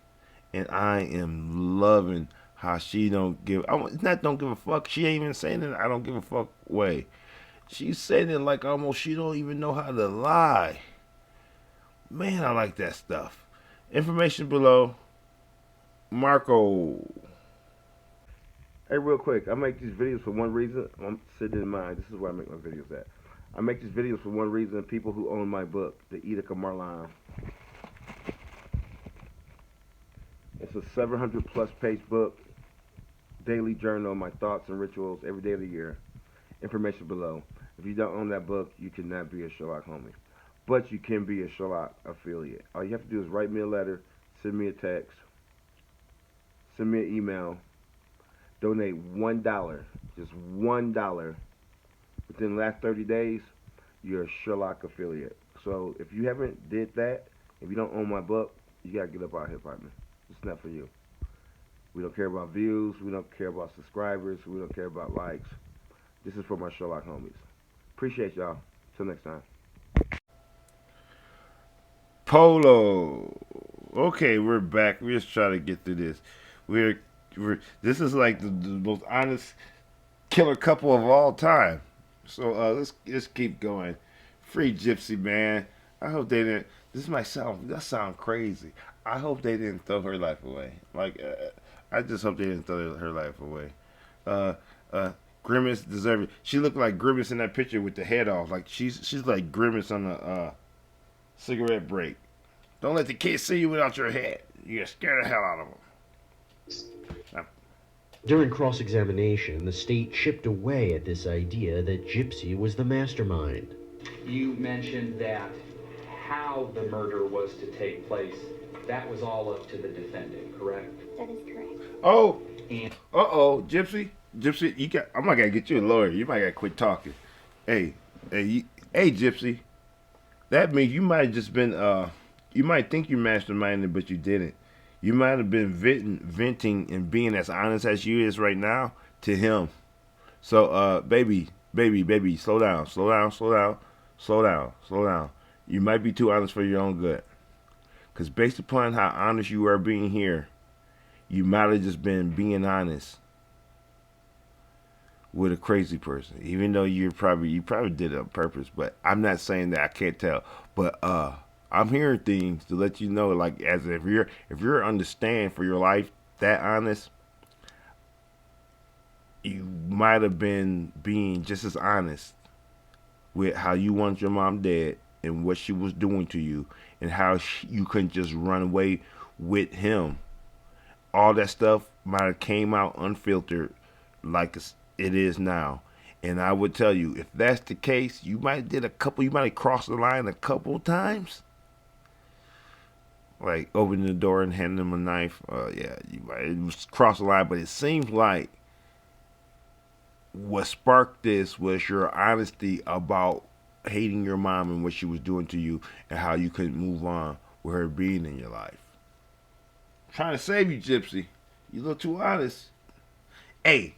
And I am loving how she don't give a fuck. She ain't even saying it I don't give a fuck way. She's saying it like almost she don't even know how to lie. Man, I like that stuff. Information below. Marco. Hey, real quick, I make these videos for one reason. I'm sitting in mind. This is where I make my videos at. I make these videos for one reason. People who own my book, The Edict of Marlawn. It's a 700+ page book. Daily journal, my thoughts and rituals every day of the year. Information below. If you don't own that book, you cannot be a Sherlock homie. But you can be a Sherlock affiliate. All you have to do is write me a letter, send me a text, send me an email, donate $1, just $1. Within the last 30 days, you're a Sherlock affiliate. So if you haven't did that, if you don't own my book, you gotta get up out here, partner. It's not for you. We don't care about views. We don't care about subscribers. We don't care about likes. This is for my Sherlock homies. Appreciate y'all. Till next time. Polo. Okay, we're back. We're just trying to get through this. This is like the most honest killer couple of all time. So let's keep going. Free Gypsy, man. I hope they didn't. This might sound crazy. I hope they didn't throw her life away. I just hope they didn't throw her life away. Grimace deserved it. She looked like Grimace in that picture with the head off. Like she's like Grimace on a cigarette break. Don't let the kids see you without your head. You scare the hell out of them. During cross-examination, the state chipped away at this idea that Gypsy was the mastermind. You mentioned that how the murder was to take place, that was all up to the defendant, correct? That is correct. Oh, Gypsy, I might gotta get you a lawyer. You might gotta quit talking. Hey, Gypsy. That means you might have just been, you might think you masterminded, but you didn't. You might have been venting and being as honest as you is right now to him. So, baby, slow down. You might be too honest for your own good. Because based upon how honest you are being here, you might have just been being honest with a crazy person, even though you probably did it on purpose. But I'm not saying that, I can't tell. But I'm hearing things to let you know, like, as if you're understand for your life that honest, you might have been being just as honest with how you want your mom dead and what she was doing to you, and how you couldn't just run away with him. All that stuff might have came out unfiltered like it is now. And I would tell you, if that's the case, you might have crossed the line a couple times. Like opening the door and handing him a knife. Yeah, it was cross the line, but it seems like what sparked this was your honesty about hating your mom and what she was doing to you, and how you couldn't move on with her being in your life. I'm trying to save you, Gypsy. You look too honest. Hey,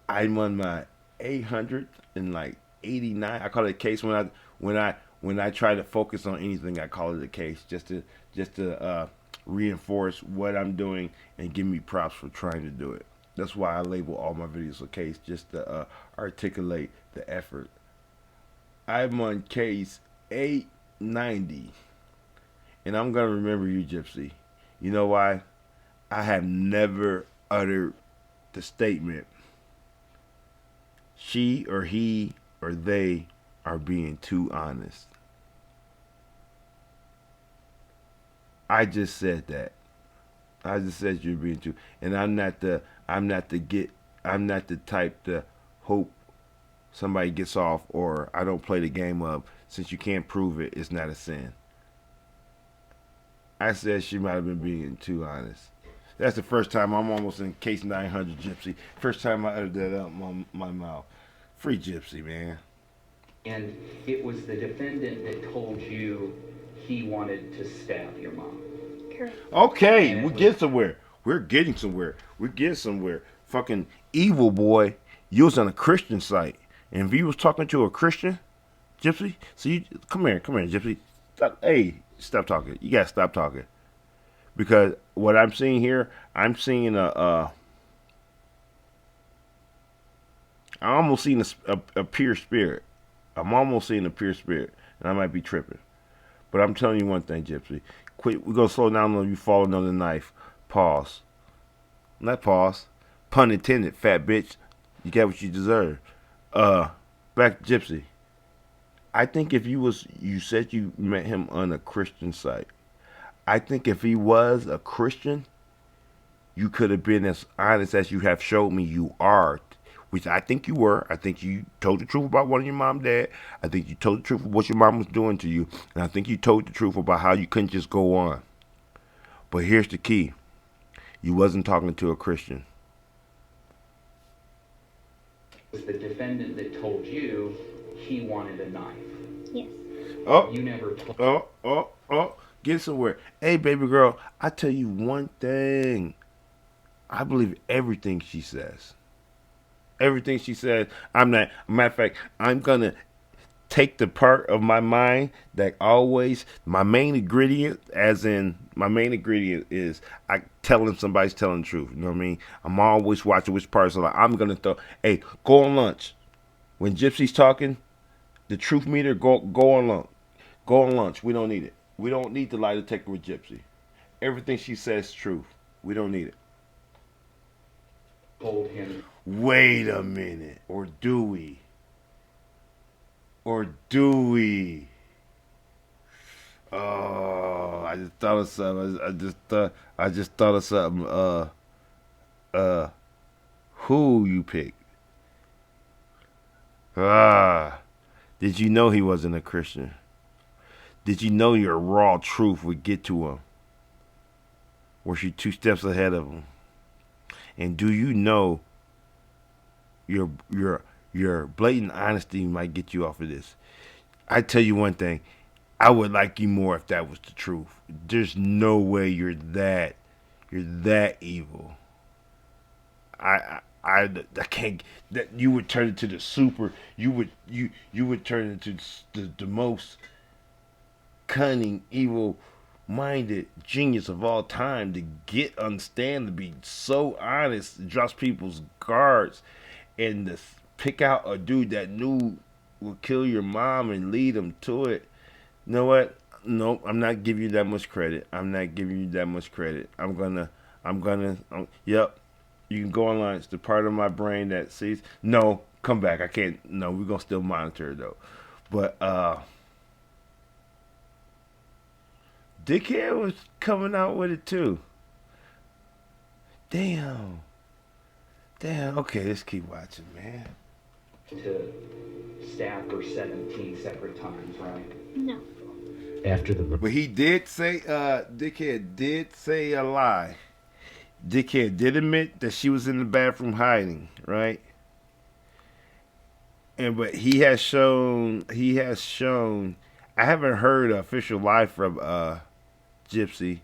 I'm on my 889. I call it a case when I try to focus on anything. I call it a case just to reinforce what I'm doing and give me props for trying to do it. That's why I label all my videos a case, just to articulate the effort. I'm on case 890, and I'm gonna remember you, Gypsy. You know why? I have never uttered the statement, she or he or they are being too honest. I just said that. I just said you're being too, and I'm not the type to hope somebody gets off, or I don't play the game of, since you can't prove it, it's not a sin. I said she might have been being too honest. That's the first time. I'm almost in case 900, Gypsy. First time I uttered that out my mouth. Free Gypsy, man. And it was the defendant that told you he wanted to stab your mom. Correct. Okay, we're getting somewhere. We're getting somewhere. Fucking evil boy. You was on a Christian site, and if you was talking to a Christian, Gypsy, so you come here, Gypsy. Stop talking. You gotta stop talking, because what I'm seeing here, I'm seeing I almost seen a pure spirit. I'm almost seeing a pure spirit, and I might be tripping. But I'm telling you one thing, Gypsy. Quit. We're gonna slow down on you falling on the knife. Pause. Not pause. Pun intended, fat bitch. You got what you deserve. Back to Gypsy. I think if you said you met him on a Christian site. I think if he was a Christian, you could have been as honest as you have showed me you are, which I think you were. I think you told the truth about one of your mom and dad. I think you told the truth of what your mom was doing to you. And I think you told the truth about how you couldn't just go on. But here's the key. You wasn't talking to a Christian. It was the defendant that told you he wanted a knife. Yes. Oh. You never told. Get somewhere. Hey, baby girl, I tell you one thing. I believe everything she says. Everything she says. Matter of fact, I'm going to take the part of my mind that always, my main ingredient is somebody's telling the truth. You know what I mean? I'm always watching which part. So like, I'm going to throw, hey, go on lunch. When Gypsy's talking, the truth meter, go on lunch. Go on lunch. We don't need it. We don't need the lie detector with Gypsy. Everything she says is truth. We don't need it. Told him. Wait a minute. Or do we? Oh, I just thought of something. I just thought of something. Who you picked? Did you know he wasn't a Christian? Did you know your raw truth would get to him? Was she 2 steps ahead of him? And do you know your blatant honesty might get you off of this? I tell you one thing. I would like you more if that was the truth. There's no way you're that evil. I can't. That you would turn into the super. You would turn into the most cunning, evil minded genius of all time to understand, to be so honest, it drops people's guards, and to pick out a dude that knew will kill your mom and lead them to it. You know what? Nope, I'm not giving you that much credit. I'm not giving you that much credit. Yep. You can go online. It's the part of my brain that sees. No, come back. I can't. No, we're going to still monitor it, though. But, Dickhead was coming out with it, too. Damn. Okay, let's keep watching, man. To stab her 17 separate times, right? No. After the... But he did say, Dickhead did say a lie. Dickhead did admit that she was in the bathroom hiding, right? But he has shown, I haven't heard an official lie from Gypsy.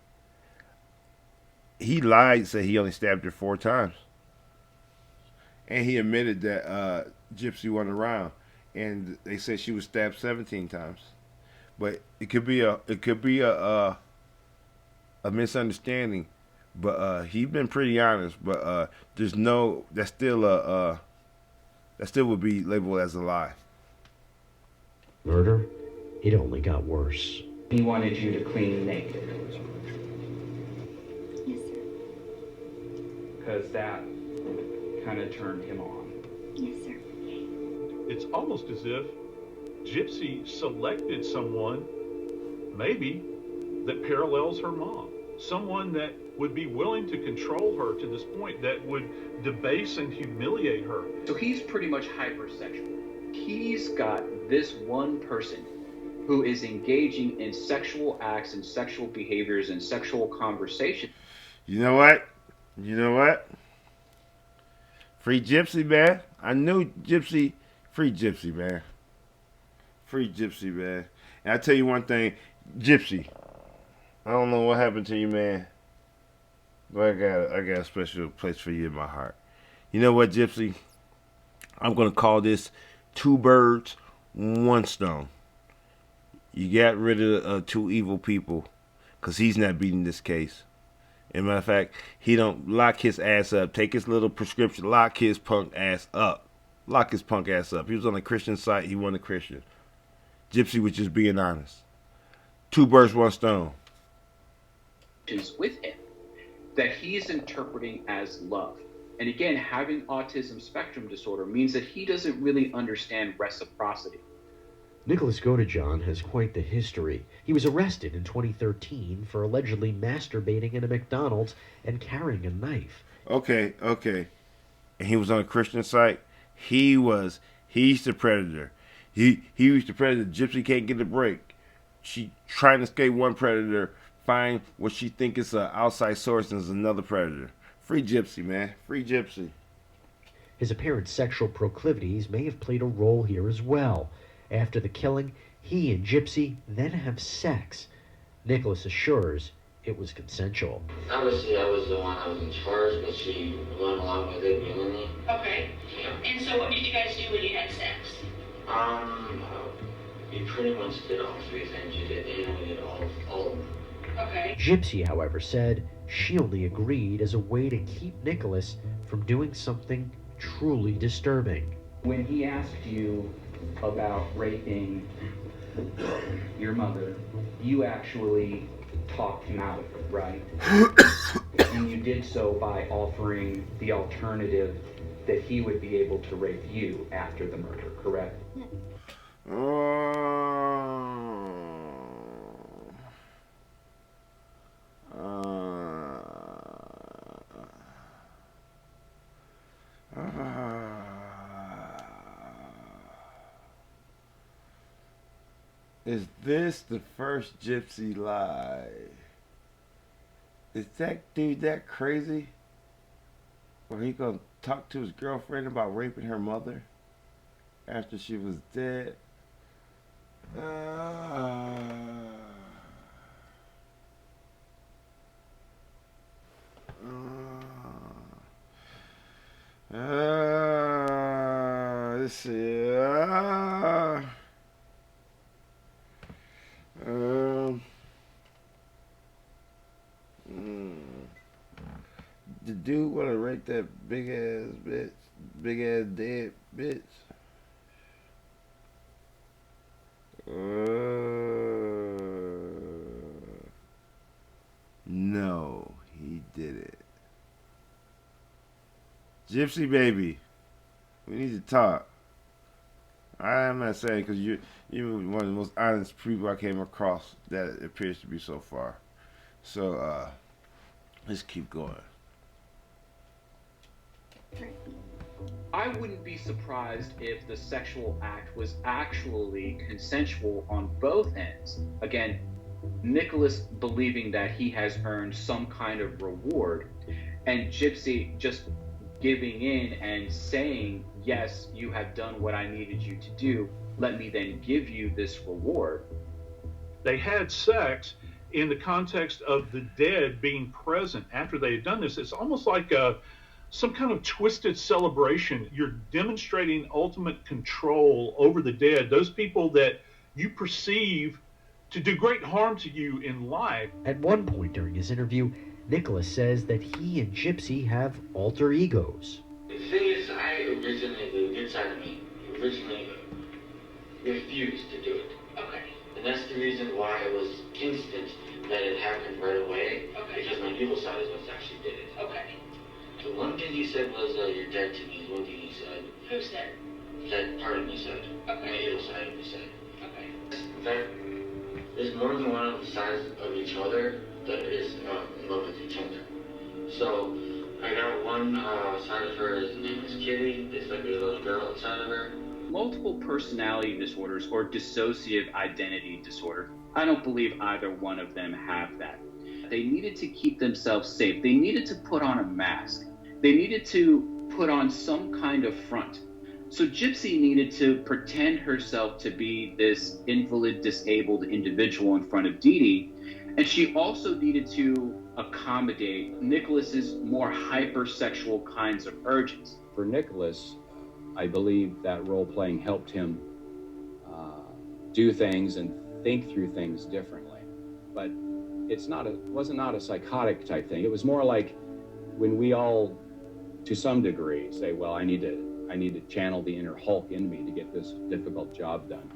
He lied, said he only stabbed her 4 times. And he admitted that Gypsy wasn't around. And they said she was stabbed 17 times. But it could be a misunderstanding. But he's been pretty honest. But there's no, that still would be labeled as a lie. Murder? It only got worse. He wanted you to clean naked. Yes, sir. Because that kind of turned him on. Yes, sir. It's almost as if Gypsy selected someone, maybe, that parallels her mom. Someone that would be willing to control her to this point, that would debase and humiliate her. So he's pretty much hypersexual. He's got this one person who is engaging in sexual acts and sexual behaviors and sexual conversation. You know what? Free Gypsy, man. I knew Gypsy. Free Gypsy, man. Free Gypsy, man. And I tell you one thing, Gypsy, I don't know what happened to you, man, but I got a special place for you in my heart. You know what, Gypsy? I'm going to call this 2 birds, 1 stone. You got rid of 2 evil people, because he's not beating this case. As a matter of fact, he don't lock his ass up. Take his little prescription, lock his punk ass up. Lock his punk ass up. He was on a Christian site. He wasn't a Christian. Gypsy was just being honest. 2 birds, 1 stone. With him that he is interpreting as love. And again, having autism spectrum disorder means that he doesn't really understand reciprocity. Nicholas Godejohn has quite the history. He was arrested in 2013 for allegedly masturbating in a McDonald's and carrying a knife. Okay. And he was on a Christian site. He's the predator. He was the predator. Gypsy can't get a break. She trying to escape one predator, find what she think is an outside source and is another predator. Free Gypsy, man. Free Gypsy. His apparent sexual proclivities may have played a role here as well. After the killing, he and Gypsy then have sex. Nicholas assures it was consensual. Obviously, I was the one that was in charge, but she went along with it willingly. Okay. Yeah. And so what did you guys do when you had sex? We pretty much did all 3 things. You did, and we did all of them. Okay. Gypsy, however, said she only agreed as a way to keep Nicholas from doing something truly disturbing. When he asked you about raping your mother, you actually talked him out of it, right? And you did so by offering the alternative that he would be able to rape you after the murder, correct? Is this the first Gypsy lie? Is that dude that crazy? Or he gonna talk to his girlfriend about raping her mother after she was dead? Let's see. the dude want to rape that big ass bitch? Big ass dead bitch? No, he did it. Gypsy baby, we need to talk. I'm not saying because you're one of the most honest people I came across that it appears to be so far. So let's keep going. I wouldn't be surprised if the sexual act was actually consensual on both ends. Again, Nicholas believing that he has earned some kind of reward, and Gypsy just giving in and saying, yes, you have done what I needed you to do. Let me then give you this reward. They had sex in the context of the dead being present after they had done this. It's almost like some kind of twisted celebration. You're demonstrating ultimate control over the dead, those people that you perceive to do great harm to you in life. At one point during his interview, Nicholas says that he and Gypsy have alter egos. The thing is, I originally, the inside of me, originally refused to do it. Okay. And that's the reason why it was instant that it happened right away. Okay. Because my evil side is what actually did it. Okay. The one thing he said was, you're dead to me, is one thing he said. Who said? That part of me said. Okay. My evil side of me said. Okay. In fact, there's more than one of the sides of each other that is in love with each other. So, I got one side of her, his name is Kitty. It's like a little girl inside of her. Multiple personality disorders or dissociative identity disorder, I don't believe either one of them have that. They needed to keep themselves safe. They needed to put on a mask. They needed to put on some kind of front. So Gypsy needed to pretend herself to be this invalid, disabled individual in front of Dee Dee, and she also needed to accommodate Nicholas's more hypersexual kinds of urges. For Nicholas, I believe that role-playing helped him do things and think through things differently. But it wasn't a psychotic type thing. It was more like when we all, to some degree, say, well, I need to channel the inner Hulk in me to get this difficult job done.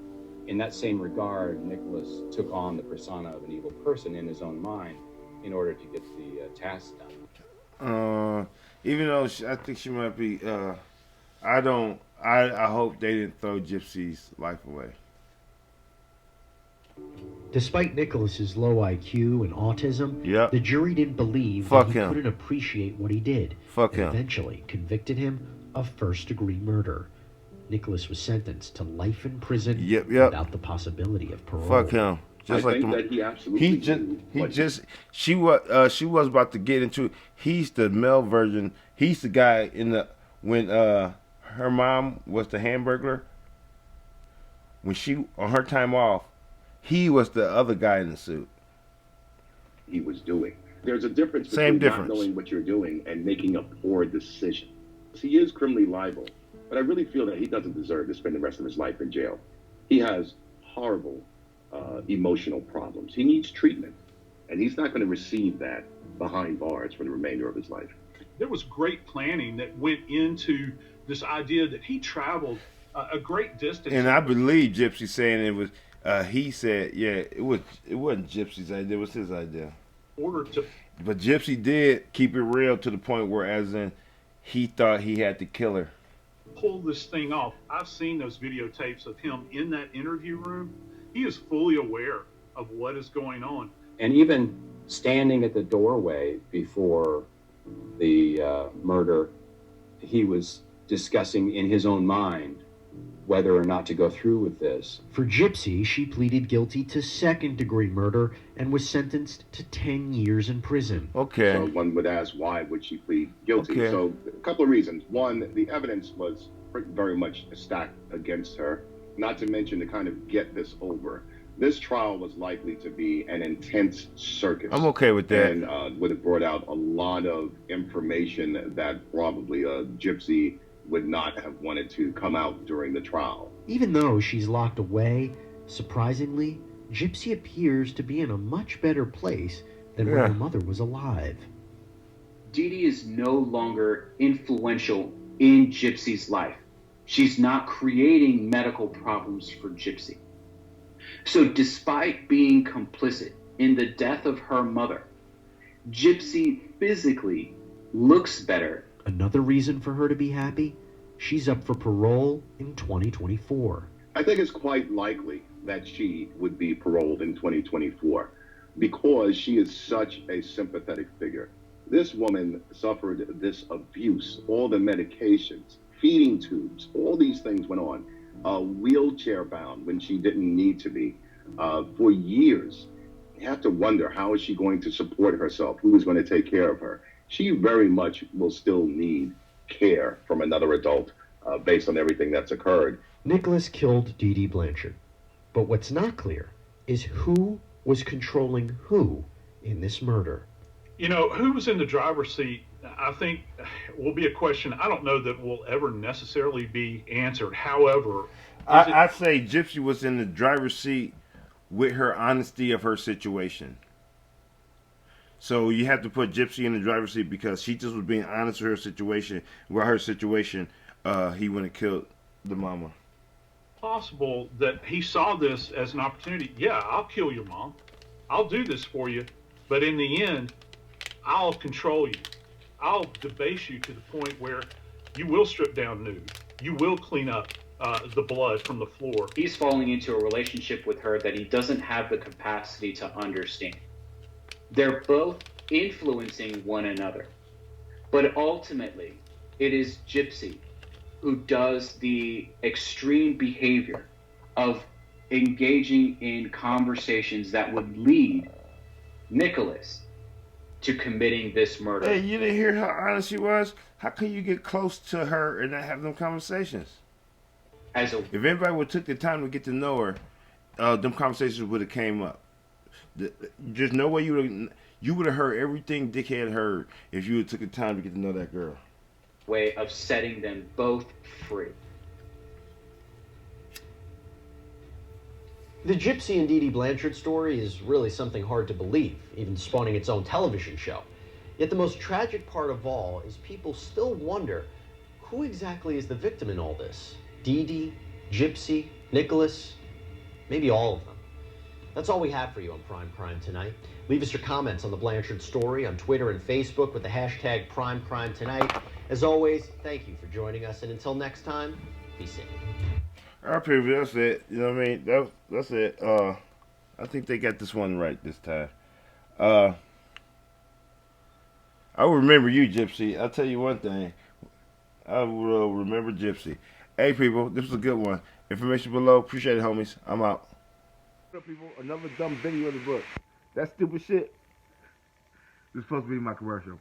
In that same regard, Nicholas took on the persona of an evil person in his own mind in order to get the task done. Even though I think she might be, I hope they didn't throw Gypsy's life away. Despite Nicholas's low IQ and autism, the jury didn't believe Fuck that he him. couldn't appreciate what he did. Fuck and him. eventually convicted him of first-degree murder. Nicholas was sentenced to life in prison without the possibility of parole. Fuck him. Just I like think that he absolutely she was about to get into. He's the male version. He's the guy in the when her mom was the Hamburglar. When she on her time off, he was the other guy in the suit. he was doing. There's a difference Same between difference. not knowing what you're doing and making a poor decision. He is criminally liable, but I really feel that he doesn't deserve to spend the rest of his life in jail. He has horrible emotional problems. He needs treatment, and he's not going to receive that behind bars for the remainder of his life. There was great planning that went into this idea that he traveled a great distance. And I believe Gypsy saying it was. He said, "Yeah, it wasn't Gypsy's idea. It was his idea." But Gypsy did keep it real to the point where, as in, he thought he had to kill her. Pull this thing off. I've seen those videotapes of him in that interview room. He is fully aware of what is going on. And even standing at the doorway before the murder, he was discussing in his own mind whether or not to go through with this. For Gypsy, she pleaded guilty to second-degree murder and was sentenced to 10 years in prison. Okay. So one would ask, why would she plead guilty? Okay. So a couple of reasons. One, the evidence was very much stacked against her, not to mention to kind of get this over. This trial was likely to be an intense circus. I'm okay with that. And would have brought out a lot of information that probably Gypsy would not have wanted to come out during the trial. Even though she's locked away, surprisingly, Gypsy appears to be in a much better place than when her mother was alive. Dee Dee is no longer influential in Gypsy's life. She's not creating medical problems for Gypsy. So despite being complicit in the death of her mother, Gypsy physically looks better. Another reason for her to be happy? She's up for parole in 2024. I think it's quite likely that she would be paroled in 2024 because she is such a sympathetic figure. This woman suffered this abuse, all the medications, feeding tubes, all these things went on, wheelchair bound when she didn't need to be, for years. You have to wonder, how is she going to support herself? Who is going to take care of her? She very much will still need care from another adult based on everything that's occurred. Nicholas killed Dee Dee Blanchard. But what's not clear is who was controlling who in this murder. You know, who was in the driver's seat, I think, will be a question I don't know that will ever necessarily be answered. However, I say Gypsy was in the driver's seat with her honesty of her situation. So you have to put Gypsy in the driver's seat because she just was being honest with her situation. With her situation, he wouldn't have killed the mama. Possible that he saw this as an opportunity. Yeah, I'll kill your mom. I'll do this for you. But in the end, I'll control you. I'll debase you to the point where you will strip down nude. You will clean up the blood from the floor. He's falling into a relationship with her that he doesn't have the capacity to understand. They're both influencing one another. But ultimately, it is Gypsy who does the extreme behavior of engaging in conversations that would lead Nicholas to committing this murder. Hey, you didn't hear how honest she was? How can you get close to her and not have them conversations? If anybody would have took the time to get to know her, them conversations would have came up. There's no way you would have heard everything Dick had heard if you took the time to get to know that girl. Way of setting them both free. The Gypsy and Dee Dee Blanchard story is really something hard to believe, even spawning its own television show. Yet the most tragic part of all is people still wonder, who exactly is the victim in all this? Dee Dee, Gypsy, Nicholas, maybe all of them. That's all we have for you on Prime Crime tonight. Leave us your comments on the Blanchard story on Twitter and Facebook with the hashtag Prime Crime Tonight. As always, thank you for joining us, and until next time, be safe. All right, people, that's it. You know what I mean? That's it. I think they got this one right this time. I will remember you, Gypsy. I'll tell you one thing. I will remember Gypsy. Hey, people, this was a good one. Information below. Appreciate it, homies. I'm out. What up, people? Another dumb video of the book. That stupid shit. This is supposed to be my commercial.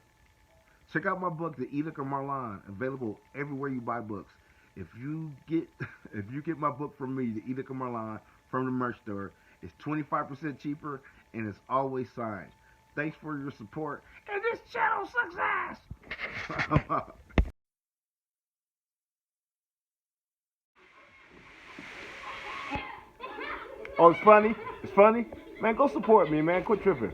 Check out my book, The Edict of Marlawn, available everywhere you buy books. If you get my book from me, The Edict of Marlawn, from the merch store, it's 25% cheaper and it's always signed. Thanks for your support, and this channel sucks ass. Oh, it's funny? It's funny? Man, go support me, man. Quit tripping.